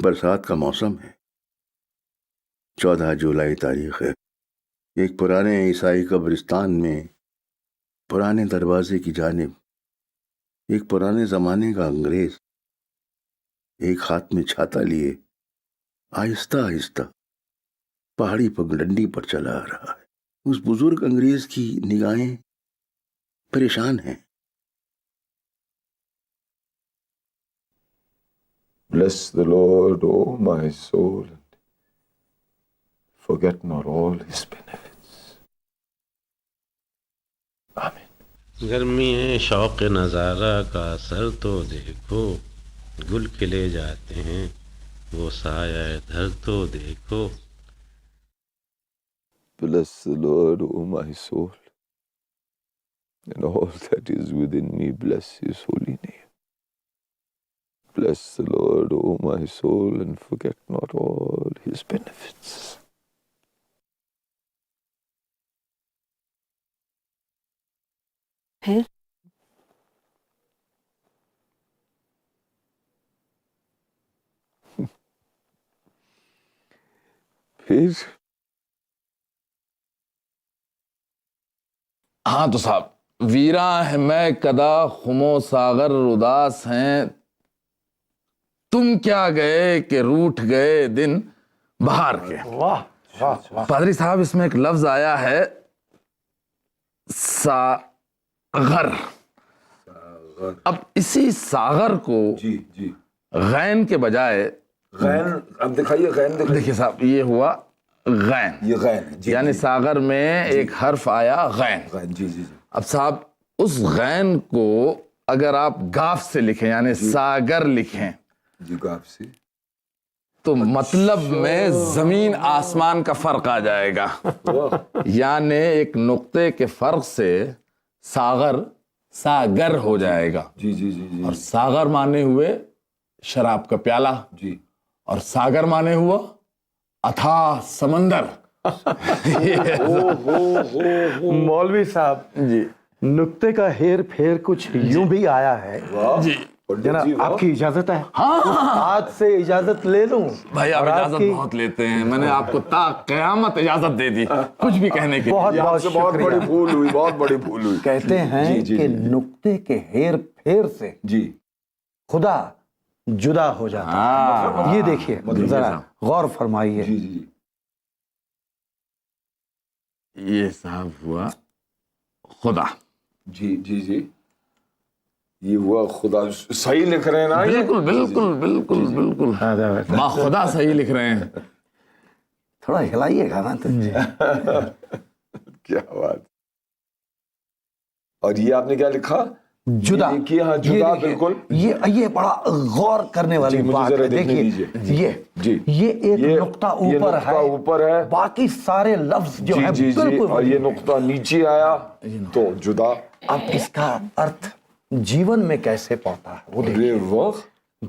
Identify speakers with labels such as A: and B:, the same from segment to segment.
A: برسات کا موسم ہے، 14 جولائی تاریخ ہے۔ ایک پرانے عیسائی قبرستان میں پرانے دروازے کی جانب ایک پرانے زمانے کا انگریز ایک ہاتھ میں چھاتا لیے آہستہ آہستہ پہاڑی پگڈنڈی پر چلا آ رہا ہے۔ اس بزرگ انگریز کی نگاہیں پریشان ہیں۔
B: Bless the Lord, O my soul, and forget not all his benefits. Amen.
C: گرمی ہے شوق نظارہ کا سر تو دیکھو، گل کھلے جاتے ہیں وہ سایہ دھر تو دیکھو۔
B: Bless the Lord, O my soul, and all that is within me, bless his holy name. Bless the Lord, O my soul, and forget not all his benefits.
D: پھر
E: ہاں تو صاحب، ویراں ہے میں کدا خمو ساغر اداس ہیں، تم کیا گئے کہ روٹھ گئے دن بہار کے۔ پادری صاحب، اس میں ایک لفظ آیا ہے ساغر۔ اب اسی ساغر کو
B: جی جی،
E: غین کے بجائے
B: غین، اب دکھائیے غین،
E: دیکھیے صاحب، یہ ہوا غین،
B: یہ غین ہے، جی،
E: یعنی
B: جی،
E: ساغر میں ایک حرف آیا غین۔
B: غین، جی جی جی،
E: اب صاحب اس غین کو اگر آپ گاف سے لکھیں یعنی ساگر لکھیں
B: جی، گاف سے
E: تو مطلب میں زمین آسمان کا فرق آ جائے گا۔ یعنی ایک نقطے کے فرق سے ساغر ساگر ہو جائے گا۔
B: جی جی جی جی،
E: اور ساغر مانے ہوئے شراب کا پیالہ،
B: جی،
E: اور ساگر مانے ہوا اتھاہ سمندر۔
F: مولوی صاحب
E: جی
F: نقطے کا ہیر پھیر کچھ یوں بھی آیا ہے
E: جی
F: جناب، آپ کی اجازت ہے؟ آج سے اجازت لے لوں؟
E: بھائی، آپ
F: اور
E: اجازت
F: کی
E: بہت لیتے ہیں، میں نے آپ کو تا قیامت اجازت دے دی کچھ بھی کہنے کی۔
F: بہت بہت
B: بہت بڑی
F: شکریہ۔
B: بھول ہوئی، بہت بڑی بھول ہوئی۔
F: کہتے ہیں
B: جی، جی،
F: کہ
B: جی،
F: نقطے کے ہیر پھیر سے
B: جی،
F: خدا جدا ہو جاتا ہے۔ یہ دیکھیے ذرا غور فرمائیے۔
B: جی جی،
E: یہ صاحب ہوا خدا۔
B: جی جی جی، یہ ہوا خدا، صحیح لکھ رہے ہیں نا؟ یہ
E: بالکل بالکل بالکل بالکل با خدا صحیح لکھ رہے ہیں۔
F: تھوڑا ہلائیے گا نا تو۔
B: کیا بات۔ اور یہ آپ نے کیا لکھا؟
F: جدا،
B: یہ دیکھیے، ہاں، جدا،
F: یہ دیکھیے،
B: بالکل۔
F: یہ بڑا غور کرنے والی
B: جی، مجھے
F: بات
B: ذرا
F: ہے۔
B: دیکھنے
F: دیکھیے
B: دیجیے۔ جی،
F: یہ ایک نقطہ
B: یہ
F: اوپر
B: نقطہ اوپر ہے،
F: باقی سارے لفظ جو ہیں
B: جی جی،
F: بالکل،
B: اور یہ نقطہ نیچے آیا تو جدا۔
F: اب اس کا ارتھ جیون میں کیسے پاتا ہے وہ
B: ارے
F: دیکھیے۔
B: واہ،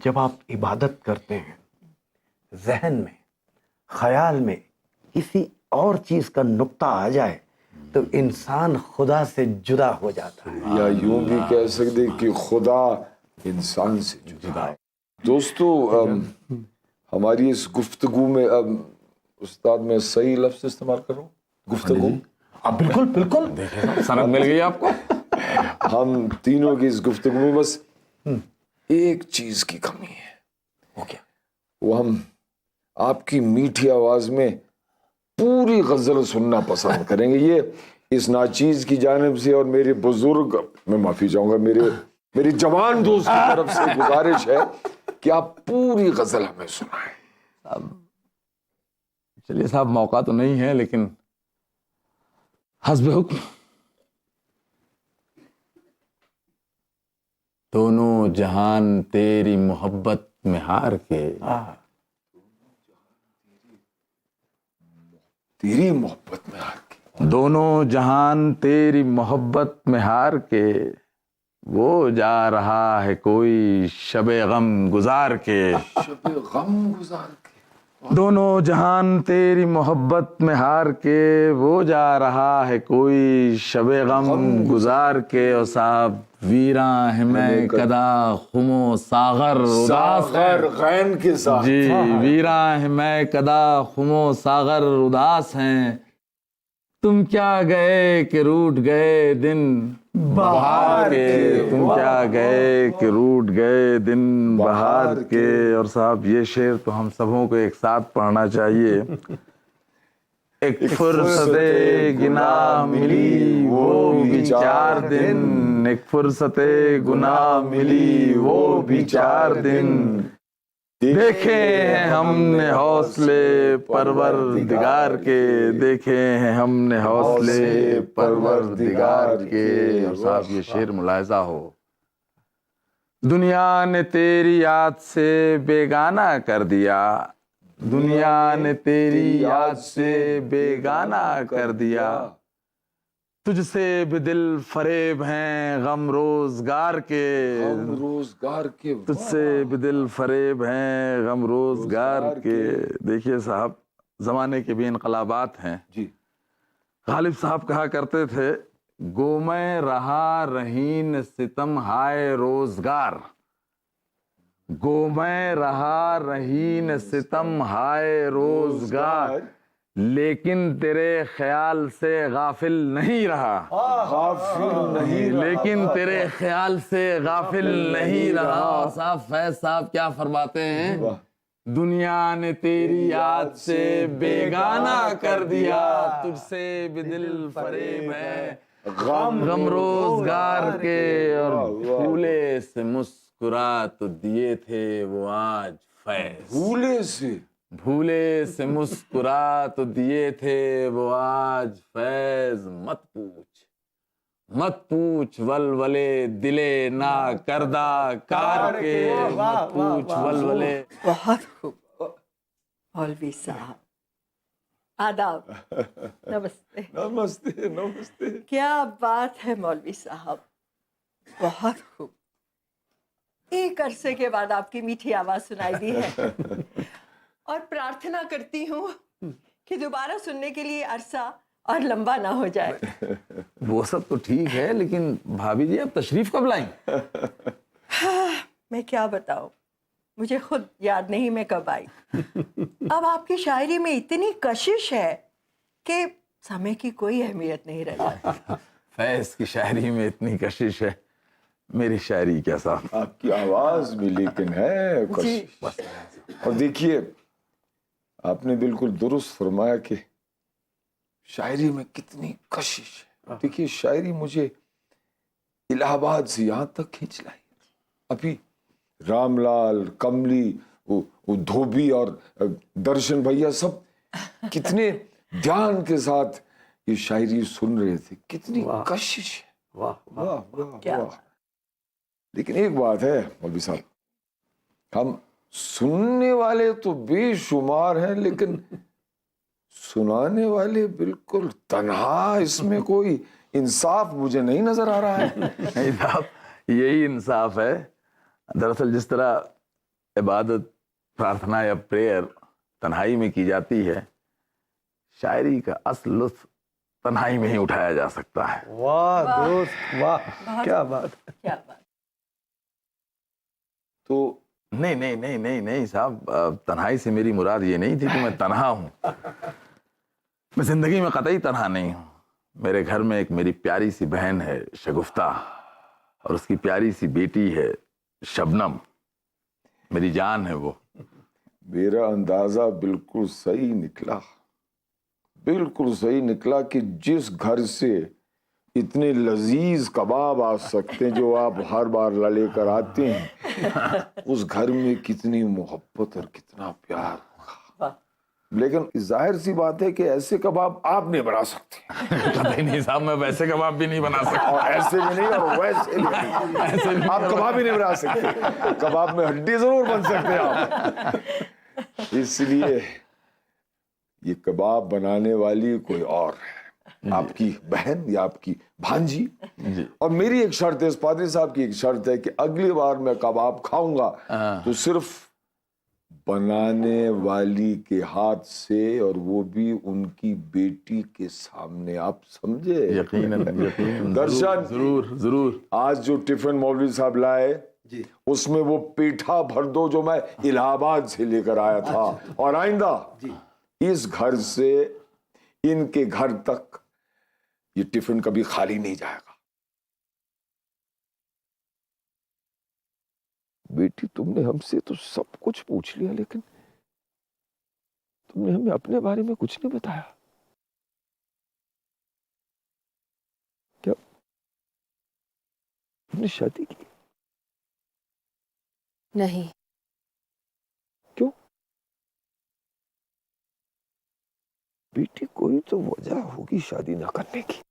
F: جب آپ عبادت کرتے ہیں، ذہن میں خیال میں کسی اور چیز کا نقطہ آ جائے تو انسان خدا سے جدا ہو جاتا ہے۔
B: یا یوں بھی کہہ سکتے کہ خدا انسان سے جدا ہے۔ دوستو، ہماری اس گفتگو میں استاد میں صحیح لفظ استعمال کروں؟ گفتگو،
F: اب بالکل بالکل
E: سند مل گئی آپ کو۔
B: ہم تینوں کی اس گفتگو میں بس ایک چیز کی کمی ہے۔
F: ہو گیا۔
B: وہ ہم آپ کی میٹھی آواز میں پوری غزل سننا پسند کریں گے۔ یہ اس ناچیز کی جانب سے اور میرے بزرگ، میں معافی چاہوں گا، میری جوان دوست کی طرف سے گزارش ہے کہ آپ پوری غزل ہمیں سنائیں۔
E: چلیے صاحب، موقع تو نہیں ہے لیکن حسب حکم۔ دونوں جہان تیری محبت میں ہار کے،
B: تیری محبت میں ہار کے،
E: دونوں جہان تیری محبت میں ہار کے، وہ جا رہا ہے کوئی شب غم گزار کے۔
B: شب غم گزار کے،
E: دونوں جہان تیری محبت میں ہار کے وہ جا رہا ہے کوئی شب غم گزار کے. اور صاحب ویراں ہے میں کدا خمو ساغر اداس ہے.
B: ساغر غین کے ساتھ.
E: جی ویراں ہے میں کدا خمو ساغر اداس ہیں. تم کیا گئے کہ روٹ گئے دن بہار کے. تم کیا گئے کہ روٹ گئے دن بہار کے. اور صاحب یہ شعر تو ہم سبوں کو ایک ساتھ پڑھنا چاہیے. ایک فرصت گناہ ملی وہ بھی 4 دن. ایک فرصت گناہ ملی وہ بھی 4 دن. دیکھے ہیں ہم نے حوصلے پروردگار کے. دیکھے ہیں ہم نے حوصلے پروردگار کے. اور صاحب یہ شعر ملاحظہ ہو. دنیا نے تیری یاد سے بیگانہ کر دیا. دنیا نے تیری یاد سے بیگانہ کر دیا. تجھ سے بھی دل فریب ہیں غم روزگار کے.
B: غم روزگار کے.
E: تجھ سے بھی دل فریب ہیں غم روزگار کے. دیکھیے صاحب زمانے کے بھی انقلابات ہیں.
B: جی
E: غالب صاحب کہا کرتے تھے گو میں رہا رہین ستم ہائے روزگار. گو میں رہا رہین ستم ہائے روزگار. لیکن تیرے خیال سے غافل نہیں رہا.
B: غافل نہیں رہا.
E: لیکن تیرے خیال سے غافل نہیں رہا. صاحب فیض صاحب کیا فرماتے ہیں؟ دنیا نے تیری یاد سے بیگانہ کر دیا. تجھ سے بھی دل فریب ہے غم روزگار کے. اور پھولے سے مسکرا تو دیے تھے وہ آج فیض.
B: بھولے سے.
E: بھولے سے مسکرا تو دیے تھے وہ آج فیض. مت پوچھ مت پوچھ ولولے دلے نا کردہ کار کے. مت پوچھ ولولے.
D: بہت خوب مولوی صاحب. آداب. نمستے.
B: نمستے نمستے.
D: کیا بات ہے مولوی صاحب. بہت خوب. ایک عرصے کے بعد آپ کی میٹھی آواز سنائی دی ہے اور پرارتھنا کرتی ہوں کہ دوبارہ سننے کے لیے عرصہ اور لمبا نہ ہو جائے.
E: وہ سب تو ٹھیک ہے لیکن بھابھی جی آپ تشریف کب لائیں؟
D: میں کیا بتاؤں مجھے خود یاد نہیں میں کب آئی. اب آپ کی شاعری میں اتنی کشش ہے کہ سمے کی کوئی اہمیت نہیں رہ جاتی.
E: فیض کی شاعری میں اتنی کشش ہے میری شاعری کیا صاحب.
B: آپ کی آواز بھی لیکن ہے کشش. اور دیکھیے آپ نے بالکل درست فرمایا کہ شاعری میں کتنی کشش ہے. دیکھیے شاعری مجھے الہ آباد سے یہاں تک کھینچ لائی. ابھی رام لال کملی وہ دھوبی اور درشن بھیا سب کتنے دھیان کے ساتھ یہ شاعری سن رہے تھے. کتنی کشش ہے. واہ واہ واہ. لیکن ایک بات ہے مولوی صاحب ہم سننے والے تو بے شمار ہیں لیکن سنانے والے بالکل تنہا. اس میں کوئی انصاف مجھے نہیں نظر آ رہا ہے.
E: نہیں صاحب یہی انصاف ہے. دراصل جس طرح عبادت پرارتھنا یا پریئر تنہائی میں کی جاتی ہے شاعری کا اصل لطف تنہائی میں ہی اٹھایا جا سکتا ہے.
F: واہ دوست واہ کیا بات.
D: کیا بات.
B: تو
E: نہیں نہیں نہیں نہیں نہیں صاحب تنہائی سے میری مراد یہ نہیں تھی کہ میں تنہا ہوں. میں زندگی میں قطعی تنہا نہیں ہوں. میرے گھر میں ایک میری پیاری سی بہن ہے شگفتہ اور اس کی پیاری سی بیٹی ہے شبنم. میری جان ہے وہ.
B: میرا اندازہ بالکل صحیح نکلا. بالکل صحیح نکلا کہ جس گھر سے اتنے لذیذ کباب آ سکتے ہیں جو آپ ہر بار لے کر آتے ہیں اس گھر میں کتنی محبت اور کتنا پیار ہوگا. لیکن ظاہر سی بات ہے کہ ایسے کباب آپ نہیں بنا سکتے.
E: نہیں صاحب میں ویسے کباب بھی نہیں بنا سکتا.
B: اور ایسے بھی نہیں اور ویسے بھی نہیں. آپ کباب ہی نہیں بنا سکتے. کباب میں ہڈی ضرور بن سکتے ہیں آپ. اس لیے یہ کباب بنانے والی کوئی اور ہے. آپ کی بہن یا آپ کی بھانجی. اور میری ایک شرط ہے اس پادری صاحب کی ایک شرط ہے کہ اگلی بار میں کباب کھاؤں گا تو صرف بنانے والی کے ہاتھ سے اور وہ بھی ان کی بیٹی کے سامنے. آپ سمجھے؟
E: یقیناً یقیناً
B: درشن
E: ضرور ضرور.
B: آج جو ٹفن مولوی صاحب لائے اس میں وہ پیٹھا بھر دو جو میں الہ آباد سے لے کر آیا تھا. اور آئندہ اس گھر سے ان کے گھر تک یہ ٹفن کبھی خالی نہیں جائے گا. بیٹی تم نے ہم سے تو سب کچھ پوچھ لیا لیکن تم نے ہمیں اپنے بارے میں کچھ نہیں بتایا. کیا تم نے شادی کی؟
D: نہیں.
B: کیوں؟ بیٹی کوئی تو وجہ ہوگی شادی نہ کرنے کی.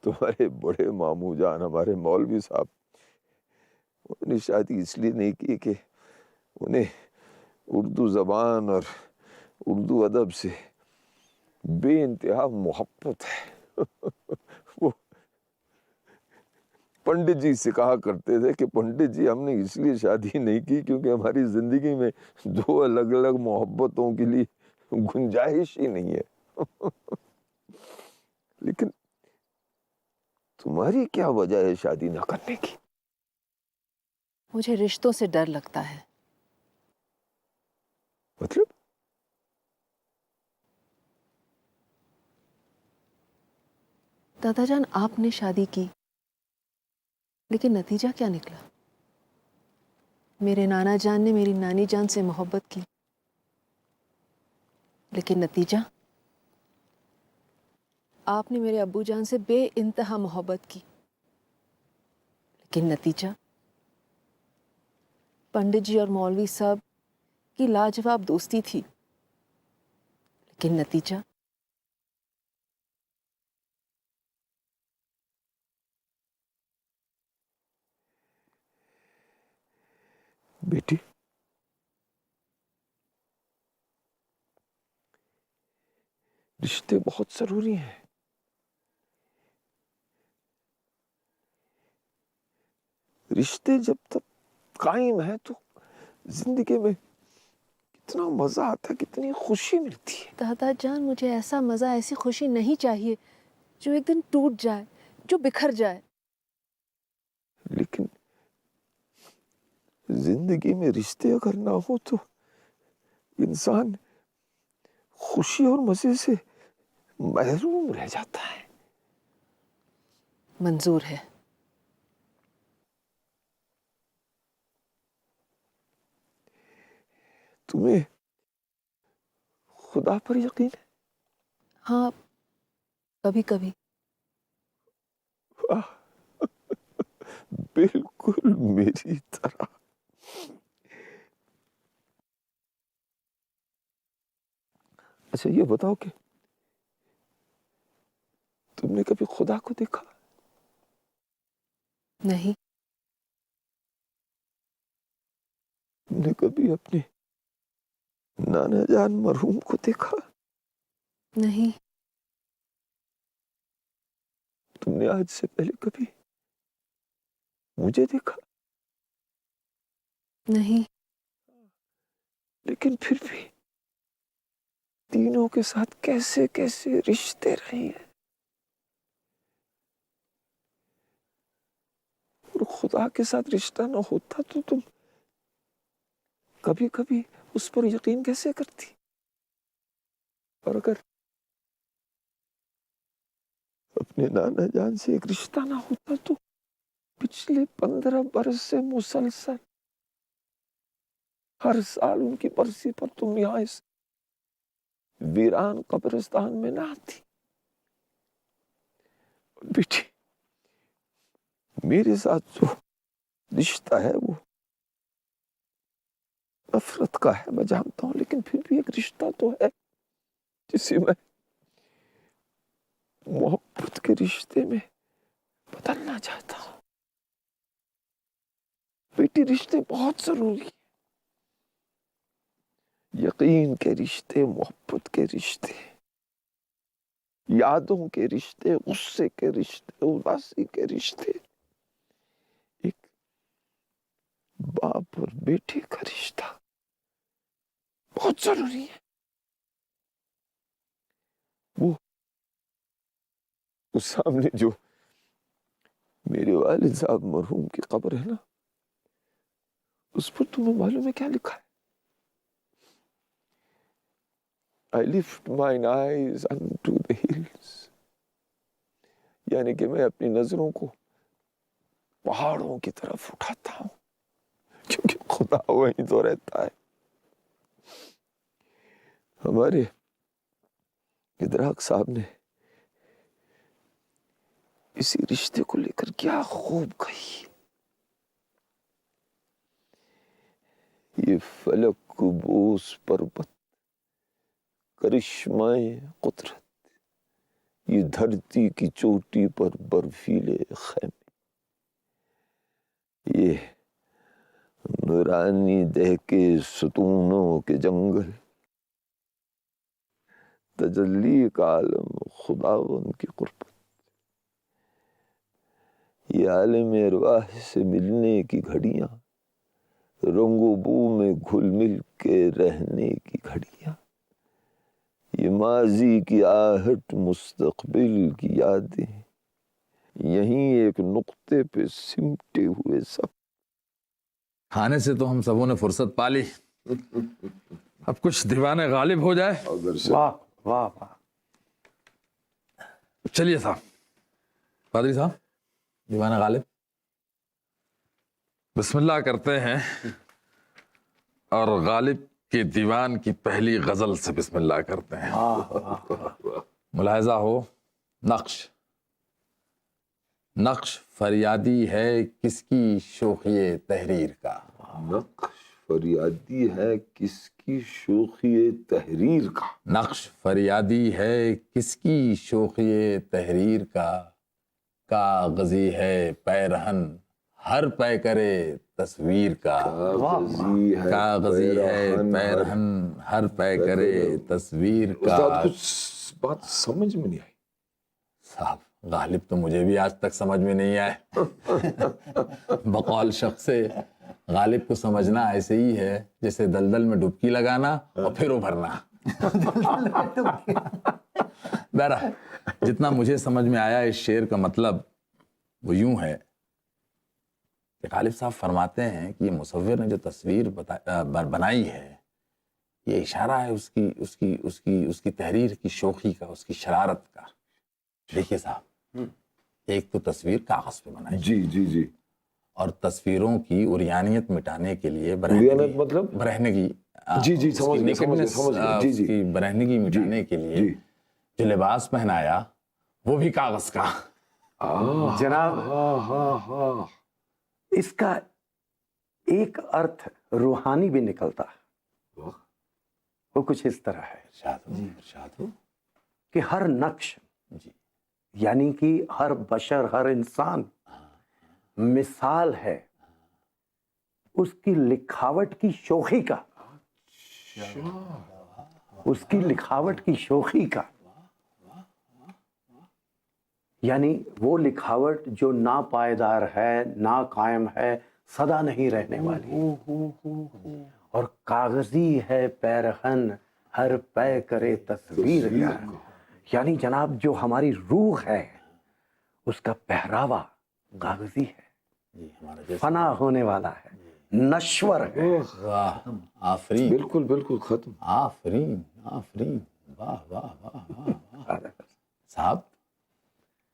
B: تمہارے بڑے ماموں جان ہمارے مولوی صاحب انہوں نے شادی اس لیے نہیں کی کہ انہیں اردو زبان اور اردو ادب سے بے انتہا محبت ہے. وہ پنڈت جی سے کہا کرتے تھے کہ پنڈت جی ہم نے اس لیے شادی نہیں کی کیونکہ ہماری زندگی میں دو الگ الگ محبتوں کے لیے گنجائش ہی نہیں ہے. لیکن تمہاری کیا وجہ ہے شادی نہ کرنے کی؟
D: مجھے رشتوں سے ڈر لگتا ہے.
B: مطلب؟
D: دادا جان آپ نے شادی کی لیکن نتیجہ کیا نکلا؟ میرے نانا جان نے میری نانی جان سے محبت کی لیکن نتیجہ آپ نے میرے ابو جان سے بے انتہا محبت کی لیکن نتیجہ پنڈت جی اور مولوی صاحب کی لاجواب دوستی تھی لیکن نتیجہ
B: بیٹی رشتے بہت ضروری ہیں. رشتے جب تک قائم ہیں تو زندگی میں کتنا مزہ آتا ہے، کتنی خوشی ملتی ہے.
D: دادا جان مجھے ایسا مزہ ایسی خوشی نہیں چاہیے جو ایک دن ٹوٹ جائے، جو بکھر جائے.
B: لیکن زندگی میں رشتے اگر نہ ہو تو انسان خوشی اور مزے سے محروم رہ جاتا ہے.
D: منظور ہے.
B: تمہیں خدا پر یقین ہے؟
D: ہاں کبھی کبھی.
B: بالکل میری طرح. اچھا یہ بتاؤ کہ تم نے کبھی خدا کو دیکھا؟
D: نہیں.
B: تم نے کبھی اپنے نانا جان مرحوم کو دیکھا؟
D: نہیں.
B: تم نے آج سے پہلے کبھی مجھے دیکھا؟
D: نہیں.
B: لیکن پھر بھی تینوں کے ساتھ کیسے کیسے رشتے رہے ہیں. اور خدا کے ساتھ رشتہ نہ ہوتا تو تم کبھی کبھی اس پر یقین کیسے کرتی؟ اور اگر اپنے نانا جان سے ایک رشتہ نہ ہوتا تو پچھلے 15 برس سے مسلسل ہر سال ان کی برسی پر تم یہاں اس ویران قبرستان میں نہ آتی. بیٹی میرے ساتھ جو رشتہ ہے وہ نفرت کا ہے میں جانتا ہوں، لیکن پھر بھی ایک رشتہ تو ہے جسے میں محبت کے رشتے میں بدلنا چاہتا ہوں. بیٹی رشتے بہت ضروری ہیں. یقین کے رشتے، محبت کے رشتے، یادوں کے رشتے، غصے کے رشتے، اداسی کے رشتے، ایک باپ اور بیٹے کا رشتہ بہت ضروری ہے. وہ سامنے جو میرے والد صاحب مرحوم کی قبر ہے نا، اس پر تمہیں معلوم ہے کیا لکھا ہے؟ I lift mine eyes unto the hills. یعنی کہ میں اپنی نظروں کو پہاڑوں کی طرف اٹھاتا ہوں، کیونکہ خدا وہیں تو رہتا ہے. ہمارے ادراک صاحب نے اسی رشتے کو لے کر کیا خوب کہی. یہ فلک بوس پربت کرشمائے قدرت، یہ دھرتی کی چوٹی پر برفیلے خیمے، یہ نورانی دہ کے ستونوں کے جنگل، تجلی کا عالم خداوند کی قربت، یہ عالم ارواح سے ملنے کی گھڑیاں، رنگ و بو میں گھل مل کے رہنے کی گھڑیاں، یہ ماضی کی آہٹ مستقبل کی یادیں، یہیں ایک نقطے پہ سمٹے ہوئے سب.
E: کھانے سے تو ہم سبوں نے فرصت پا لی، اب کچھ دیوان غالب ہو جائے.
F: واہ واہ واہ.
E: چلیے صاحب، پادری صاحب، دیوان غالب بسم اللہ کرتے ہیں، اور غالب کے دیوان کی پہلی غزل سے بسم اللہ کرتے ہیں. ملاحظہ ہو، نقش فریادی ہے کس کی شوخی تحریر کا.
B: نقش فریادی ہے کس کی شوخی تحریر کا.
E: نقش فریادی ہے کس کی شوخی تحریر کا، کاغذی ہے پیرہن ہر پے کرے تصویر کا. کاغذی ہے پیرہن ہر پے کرے تصویر کا.
B: استاد کچھ بات سمجھ میں نہیں آئی.
E: صاحب غالب تو مجھے بھی آج تک سمجھ میں نہیں آئے. بقول شخص سے غالب کو سمجھنا ایسے ہی ہے جیسے دلدل میں ڈبکی لگانا اور پھر ابھرنا. بہرحال جتنا مجھے سمجھ میں آیا اس شعر کا مطلب وہ یوں ہے کہ غالب صاحب فرماتے ہیں کہ یہ مصور نے جو تصویر بنائی ہے، یہ اشارہ ہے اس کی تحریر کی شوخی کا، اس کی شرارت کا. دیکھیے صاحب، ایک تو تصویر کاغذ پہ بنائی،
B: جی جی جی،
E: اور تصویروں کی عریانیت مٹانے کے لیے
B: مطلب
E: برہنگی،
B: جی جی سمجھ گیا جی جی،
E: کی برہنگی مٹانے کے لیے جو لباس پہنایا وہ بھی کاغذ کا.
F: جناب اس کا ایک ارتھ روحانی بھی نکلتا ہے. وہ کچھ اس طرح ہے
E: ارشاد ہو
F: کہ ہر نقش،
E: جی،
F: یعنی کہ ہر بشر، ہر انسان مثال ہے اس کی لکھاوٹ کی شوخی کا، اس کی لکھاوٹ کی شوخی کا. یعنی وہ لکھاوٹ جو ناپائیدار ہے، ناقائم ہے، سدا نہیں رہنے والی. اور کاغذی ہے پیرہن ہر پے کرے تصویر کا، یعنی جناب جو ہماری روح ہے اس کا پہراوا کاغذی ہے، فنا ہونے والا ہے، نشور ہے.
E: واہ، آفرین،
B: بالکل بالکل ختم.
E: آفرین آفرین، واہ واہ واہ واہ. صاحب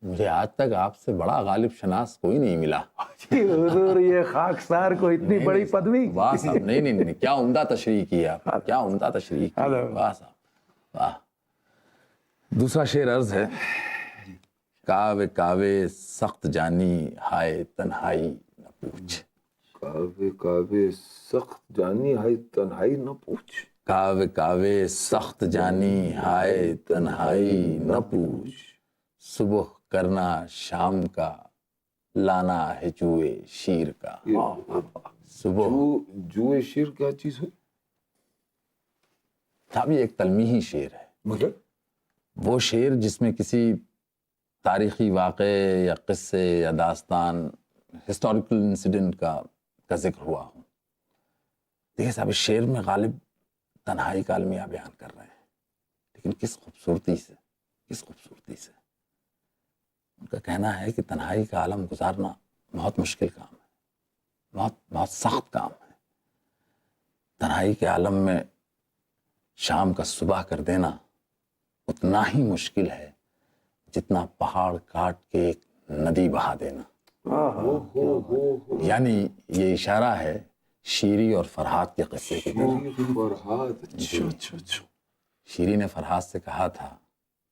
E: مجھے آج تک آپ سے بڑا غالب شناس کوئی نہیں ملا.
F: حضور یہ خاکسار کو اتنی بڑی پدوی.
E: واہ صاحب، نہیں، کیا عمدہ تشریح کی آپ، کیا عمدہ تشریح کی. واہ صاحب واہ. دوسرا شعر عرض ہے، کاوے کاوے سخت جانی ہائے تنہائی نہ پوچھ.
B: کاوے کاوے سخت جانی ہائے تنہائی نہ پوچھ.
E: کاوے کاوے سخت جانی ہائے تنہائی نہ پوچھ. صبح کرنا شام کا لانا ہے جوئے شیر کا. صبح
B: جوئے شیر کیا چیز ہوئی؟
E: صاحب یہ ایک تلمیحی شعر ہے،
B: مطلب
E: وہ شعر جس میں کسی تاریخی واقعے یا قصے یا داستان، ہسٹوریکل انسیڈنٹ کا ذکر ہوا ہو. دیکھیے صاحب، اس شعر میں غالب تنہائی کا المیہ بیان کر رہے ہیں، لیکن کس خوبصورتی سے، کس خوبصورتی سے۔ ان کا کہنا ہے کہ تنہائی کا عالم گزارنا بہت مشکل کام ہے، بہت بہت سخت کام ہے۔ تنہائی کے عالم میں شام کا صبح کر دینا اتنا ہی مشکل ہے جتنا پہاڑ کاٹ کے ایک ندی بہا دینا۔ یعنی یہ اشارہ ہے شیری اور فرحات کے قصے کی طرف۔ شیری نے فرحات سے کہا تھا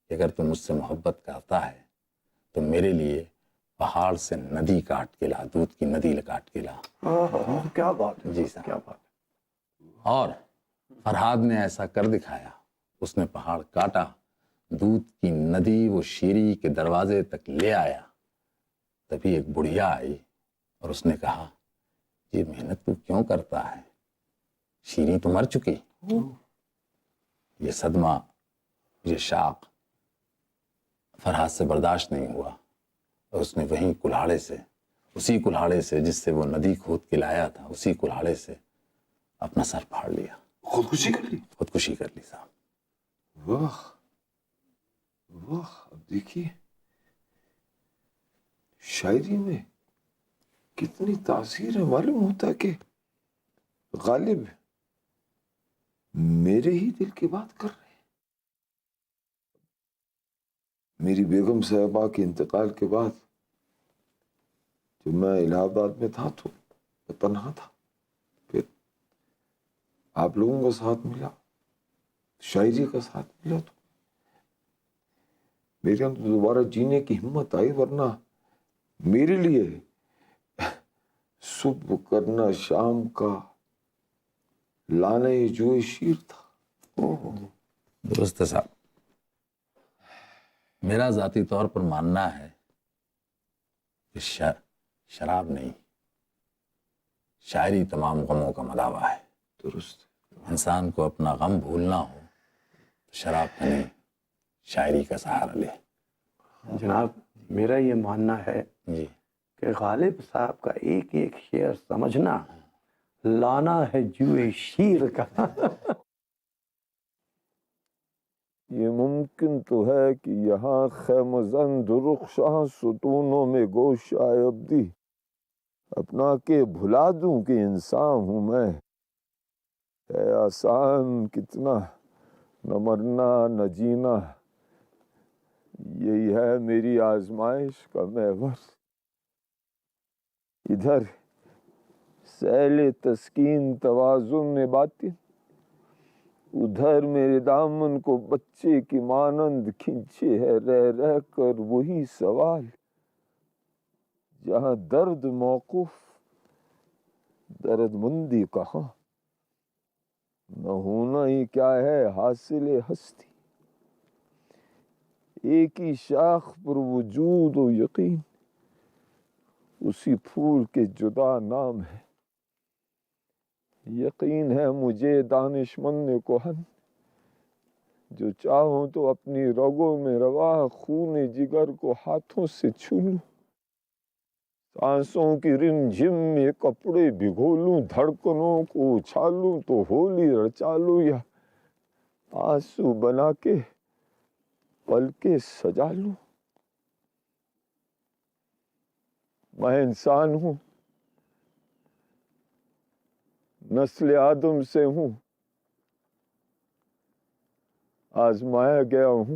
E: کہ اگر تم مجھ سے محبت کرتا ہے تو میرے لیے پہاڑ سے ندی کاٹ کے لا، دودھ کی ندی کاٹ کے لا۔
F: کیا بات ہے،
E: جی صاحب،
F: کیا بات ہے۔
E: اور فرحاد نے ایسا کر دکھایا، اس نے پہاڑ کاٹا، دودھ کی ندی وہ شیری کے دروازے تک لے آیا۔ تبھی ایک بڑھیا آئی اور اس نے کہا، یہ محنت تو کیوں کرتا ہے، شیری تو مر چکی۔ یہ صدمہ، یہ شاق فرحاد سے برداشت نہیں ہوا اور اس نے وہیں کلہاڑے سے، اسی کلہاڑے سے جس سے وہ ندی کھود کے لایا تھا، اسی کلہاڑے سے اپنا سر پھاڑ لیا،
B: خودکشی کر لی؟
E: خودکشی کر لی صاحب۔
B: واہ واہ، اب دیکھیے شاعری میں کتنی تاثیر ہے۔ معلوم ہوتا کہ غالب میرے ہی دل کی بات کر رہے ہیں۔ میری بیگم صاحبہ کے انتقال کے بعد جب میں الہ آباد میں تھا تو میں تنہا تھا، پھر آپ لوگوں کا ساتھ ملا، شاعری کا ساتھ ملا، تو میرے اندر دوبارہ جینے کی ہمت آئی، ورنہ میرے لیے صبح کرنا شام کا لانا یہ جو شیر تھا۔
E: درست ہے صاحب۔ میرا ذاتی طور پر ماننا ہے کہ شراب نہیں، شاعری تمام غموں کا مداوا ہے۔
B: درست۔
E: انسان کو اپنا غم بھولنا ہو تو شراب کا نہیں، شاعری کا سہارا لے۔
F: جناب میرا یہ ماننا ہے
E: جی،
F: کہ غالب صاحب کا ایک ایک شعر سمجھنا لانا ہے جوئے شیر کا۔
B: یہ ممکن تو ہے کہ یہاں خیمہ زند رخشاں ستونوں میں گوشائے ابدی اپنا کے بھلا دوں کہ انسان ہوں میں۔ ہے آسان کتنا نہ مرنا نہ جینا، یہی ہے میری آزمائش کا محور۔ ادھر سیل تسکین توازن باطن، ادھر میرے دامن کو بچے کی مانند کھینچے ہے رہ رہ کر وہی سوال، جہاں درد موقوف درد مندی کہاں، نہ ہونا ہی کیا ہے حاصل ہستی، ایک ہی شاخ پر وجود و یقین، اسی پھول کے جدا نام ہے۔ یقین ہے مجھے دانش مند کہن، جو چاہوں تو اپنی رگوں میں روا خون جگر کو ہاتھوں سے چھو لوں، سانسوں کی رم جھم میں کپڑے بھگو لوں، دھڑکنوں کو اچھالوں تو ہولی رچا لوں، یا آنسو بنا کے پلکیں سجا لوں۔ میں انسان ہوں، نسل آدم سے ہوں، آزمایا گیا ہوں،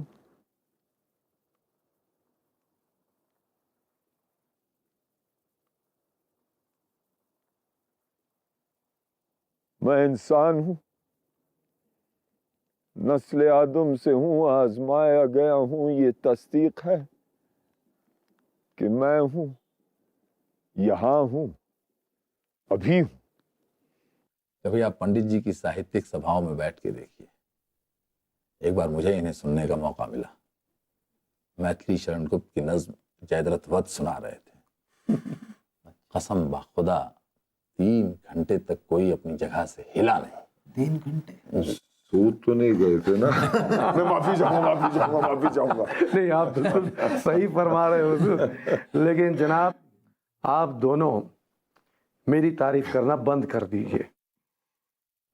B: میں انسان ہوں، نسل آدم سے ہوں، آزمایا گیا ہوں، یہ تصدیق ہے کہ میں ہوں، یہاں ہوں، ابھی ہوں۔
E: کبھی آپ پنڈت جی کی ساہتک سبھاؤں میں بیٹھ کے دیکھیے۔ ایک بار مجھے انہیں سننے کا موقع ملا، میتھلی شرن گپت کی نظم جیدرتھ ودھ سنا رہے تھے۔ قسم بخدا 3 گھنٹے تک کوئی اپنی جگہ سے ہلا نہیں۔
F: 3 گھنٹے؟
B: سود تو نہیں گئے تھے نا؟ میں معافی چاہوں گا۔
F: نہیں، آپ بالکل صحیح فرما رہے ہو حضور، لیکن جناب آپ دونوں میری تعریف کرنا بند کر دیجئے۔